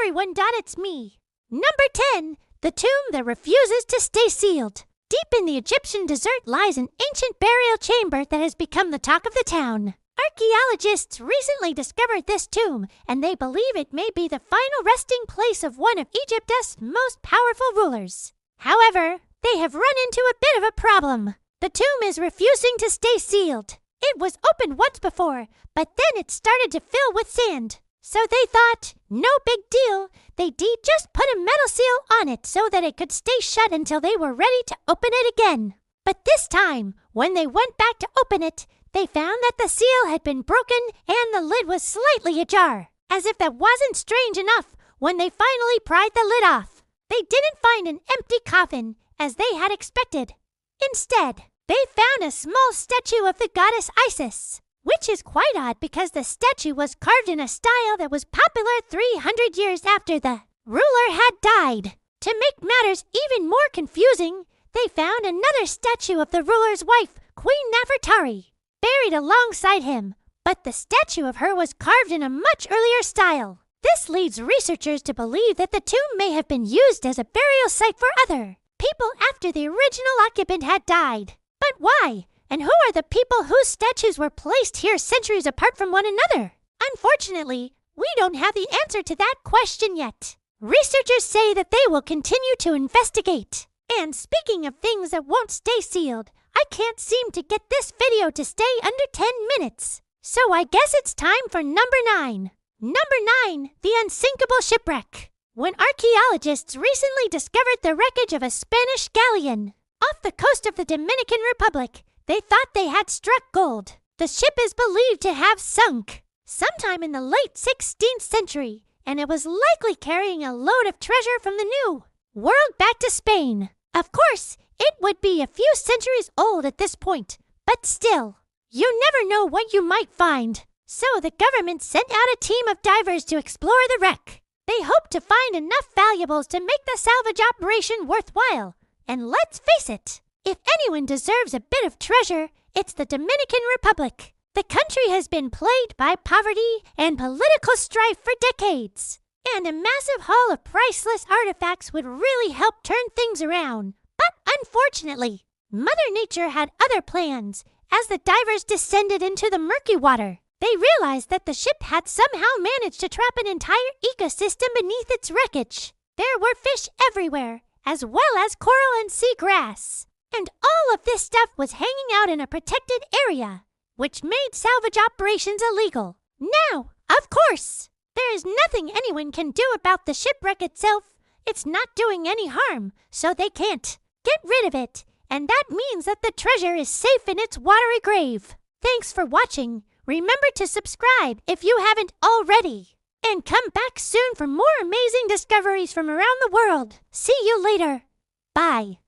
everyone, it's me. Number 10. The tomb that refuses to stay sealed. Deep in the Egyptian desert lies an ancient burial chamber that has become the talk of the town. Archaeologists recently discovered this tomb, and they believe it may be the final resting place of one of Egypt's most powerful rulers. However, they have run into a bit of a problem. The tomb is refusing to stay sealed. It was opened once before, but then it started to fill with sand. So they thought, no big deal, they'd just put a metal seal on it so that it could stay shut until they were ready to open it again. But this time, when they went back to open it, they found that the seal had been broken and the lid was slightly ajar. As if that wasn't strange enough, when they finally pried the lid off, they didn't find an empty coffin, as they had expected. Instead, they found a small statue of the goddess Isis, which is quite odd because the statue was carved in a style that was popular 300 years after the ruler had died. To make matters even more confusing, they found another statue of the ruler's wife, Queen Nefertari, buried alongside him, but the statue of her was carved in a much earlier style. This leads researchers to believe that the tomb may have been used as a burial site for other people after the original occupant had died. But why? And who are the people whose statues were placed here centuries apart from one another? Unfortunately, we don't have the answer to that question yet. Researchers say that they will continue to investigate. And speaking of things that won't stay sealed, I can't seem to get this video to stay under 10 minutes. So I guess it's time for number 9. Number 9, the unsinkable shipwreck. When archaeologists recently discovered the wreckage of a Spanish galleon off the coast of the Dominican Republic, they thought they had struck gold. The ship is believed to have sunk sometime in the late 16th century, and it was likely carrying a load of treasure from the New World back to Spain. Of course, it would be a few centuries old at this point, but still, you never know what you might find. So the government sent out a team of divers to explore the wreck. They hoped to find enough valuables to make the salvage operation worthwhile. And let's face it, if anyone deserves a bit of treasure, it's the Dominican Republic. The country has been plagued by poverty and political strife for decades, and a massive haul of priceless artifacts would really help turn things around. But unfortunately, Mother Nature had other plans. As the divers descended into the murky water, they realized that the ship had somehow managed to trap an entire ecosystem beneath its wreckage. There were fish everywhere, as well as coral and seagrass. And all of this stuff was hanging out in a protected area, which made salvage operations illegal. Now, of course, there is nothing anyone can do about the shipwreck itself. It's not doing any harm, so they can't get rid of it. And that means that the treasure is safe in its watery grave. Thanks for watching. Remember to subscribe if you haven't already. And come back soon for more amazing discoveries from around the world. See you later. Bye.